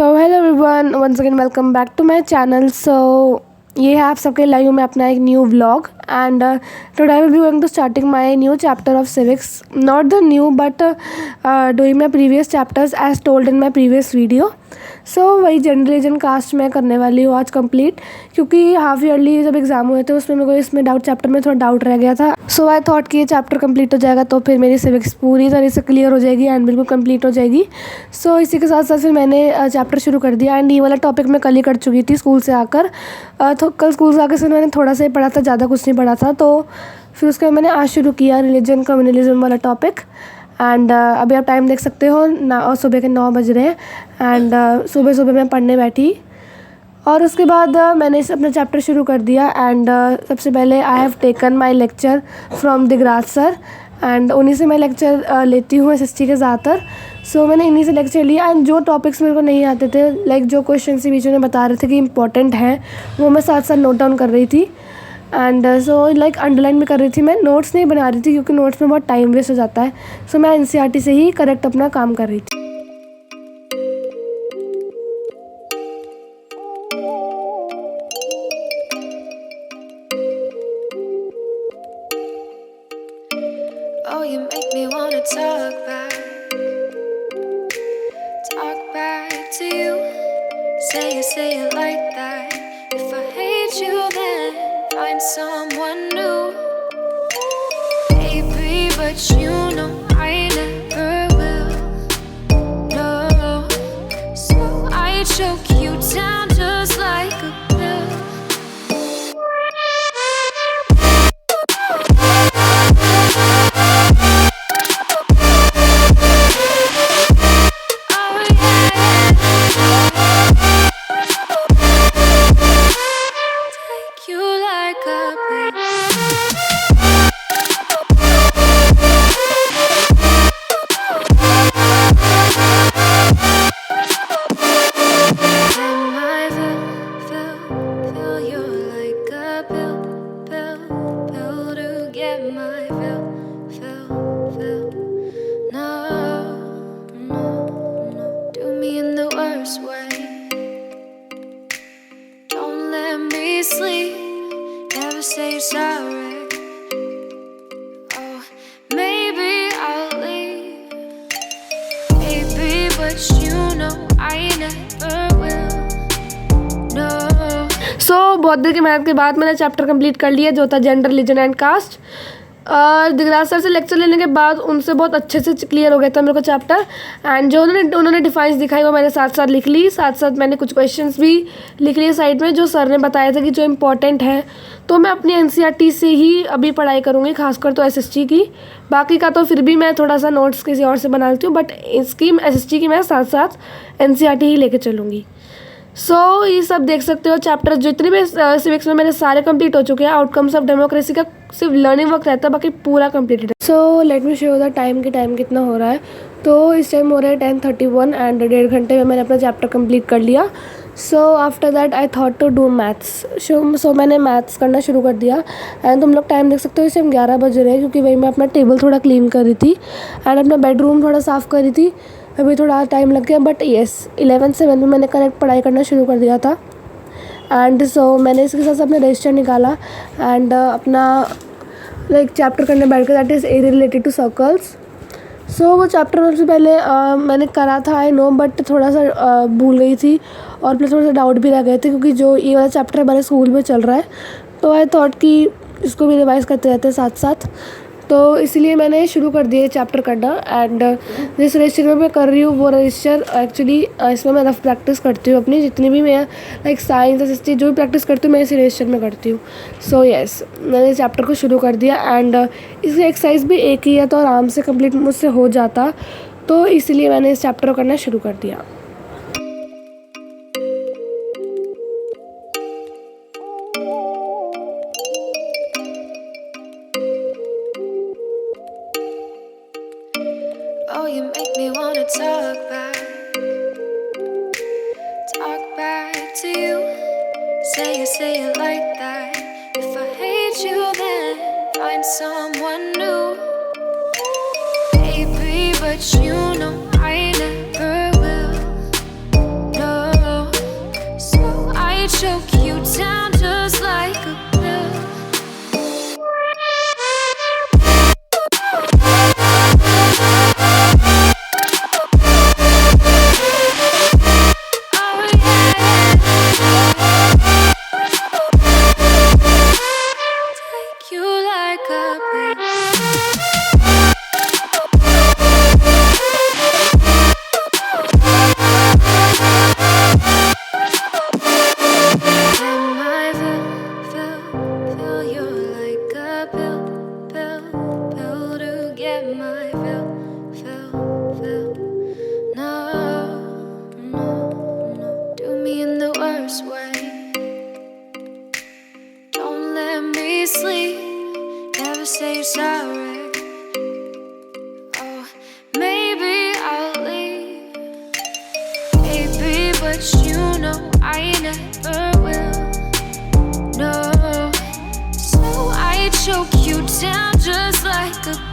So hello everyone, once again welcome back to my channel. ये है आप सबके लिए में अपना एक new vlog and today I will be going to starting my new chapter of civics, not the new but doing my previous chapters as told in my previous video. So वही general reason cast मैं करने वाली हूँ आज complete, क्योंकि half yearly जब exam हुए थे उसमें मेरे को इसमें डाउट चैप्टर में थोड़ा डाउट रह गया था। सो आई थॉट कि ये चैप्टर कंप्लीट हो जाएगा तो फिर मेरी सिविक्स पूरी तरह से क्लियर हो जाएगी एंड बिल्कुल कंप्लीट हो जाएगी। सो इसी के साथ साथ फिर मैंने चैप्टर शुरू कर दिया एंड ये वाला टॉपिक मैं कल ही कर चुकी थी स्कूल से आकर। तो कल स्कूल से आकर से मैंने थोड़ा सा ही पढ़ा था, ज़्यादा कुछ नहीं पढ़ा था। तो फिर उसके बाद मैंने आज शुरू किया रिलीजन कम्युनलिज्म वाला टॉपिक एंड अभी आप टाइम देख सकते हो ना, और सुबह के 9 बज रहे हैं एंड सुबह सुबह मैं पढ़ने बैठी और उसके बाद मैंने इस अपना चैप्टर शुरू कर दिया। एंड सबसे पहले I have taken my lecture from Digraj sir and उन्हीं से मैं लेक्चर लेती हूँ एसएसटी के ज़्यादातर। सो मैंने इन्हीं से लेक्चर लिया एंड जो टॉपिक्स मेरे को नहीं आते थे, लाइक जो क्वेश्चन से बीच में बता रहे थे कि इंपॉर्टेंट हैं, वो मैं साथ साथ नोट डाउन कर रही थी एंड सो लाइक अंडरलाइन भी कर रही थी। मैं नोट्स नहीं बना रही थी क्योंकि नोट्स में बहुत टाइम वेस्ट हो जाता है। सो मैं एनसीईआरटी से ही करेक्ट अपना काम कर रही थी। Oh, you make me wanna talk back to you. Say it like that. If I hate you, then find someone new. Baby, but you know I never will. No, so I choke you down just like a pill. Sleep, never say you're sorry. Oh, maybe I'll leave, baby, but you know I never will. No. सो बहुत देर की मेहनत के बाद मैंने chapter complete कर लिया जो था gender religion and caste. Digraj sir से लेक्चर लेने के बाद उनसे बहुत अच्छे से क्लियर हो गया था मेरे को चैप्टर एंड जो उन्होंने डिफाइंस दिखाई वो मैंने साथ साथ लिख ली। साथ साथ मैंने कुछ क्वेश्चंस भी लिख लिए साइड में जो सर ने बताया था कि जो इम्पोर्टेंट है। तो मैं अपनी एनसीईआरटी से ही अभी पढ़ाई करूँगी, खासकर तो एसएसटी की। बाकी का तो फिर भी मैं थोड़ा सा नोट्स किसी और से बना लेती हूँ, बट इसकी एसएसटी की मैं साथ साथ एनसीईआरटी ही लेके चलूँगी। सो ये सब देख सकते हो चैप्टर जितने भी सिविक्स में मेरे सारे कंप्लीट हो चुके हैं। आउटकम्स ऑफ डेमोक्रेसी का सिर्फ लर्निंग वक्त रहता है, बाकी पूरा कंप्लीटेड है। So let me show the time कितना हो रहा है। तो इस टाइम हो रहा है 10:31 एंड 1.5 घंटे में मैंने अपना चैप्टर कंप्लीट कर लिया। So after that I thought to do maths. So मैंने मैथ्स करना शुरू कर दिया एंड तुम लोग टाइम देख सकते हो इस टाइम 11 बज रहे हैं, क्योंकि वही मैं अपना टेबल थोड़ा क्लीन कर रही थी एंड अपना बेडरूम थोड़ा साफ़ कर रही थी। अभी थोड़ा टाइम लग गया, बट येस 11 से में मैंने करेक्ट पढ़ाई करना शुरू कर दिया था। एंड सो मैंने इसके साथ अपना रजिस्टर निकाला एंड अपना लाइक चैप्टर करने बैठ कर, that is area related to circles. So वो चैप्टर सबसे पहले मैंने करा था, आई नो, बट थोड़ा सा भूल गई थी और प्लस थोड़ा सा डाउट भी रह गए थे, क्योंकि जो ये वाला चैप्टर हमारे स्कूल में चल रहा है तो आई थॉट कि इसको भी रिवाइज़ करते रहते हैं साथ साथ। तो इसलिए मैंने शुरू कर दिया चैप्टर करना एंड जिस रजिस्टर में मैं कर रही हूँ वो रजिस्टर एक्चुअली इसमें मैं रफ प्रैक्टिस करती हूँ अपनी, जितनी भी मैं लाइक साइंस एसएसटी जो भी प्रैक्टिस करती हूँ मैं इसी रजिस्टर में करती हूँ। सो येस मैंने चैप्टर को शुरू कर दिया एंड इसकी एक्सरसाइज भी एक ही है तो आराम से कंप्लीट मुझसे हो जाता, तो इसलिए मैंने इस चैप्टर को करना शुरू कर दिया। Oh, you make me wanna talk back to you. Say it like that. If I hate you, then find someone new. Baby, but you know I never will. No, I choke you down just like a pill. Oh yeah, take you like a pill. Fill you like a pill to get my fill. No, do me in the worst way. Don't let me sleep, never say you're sorry. Oh, maybe I'll leave, baby, but you know I never will. No, so I choke you down just like a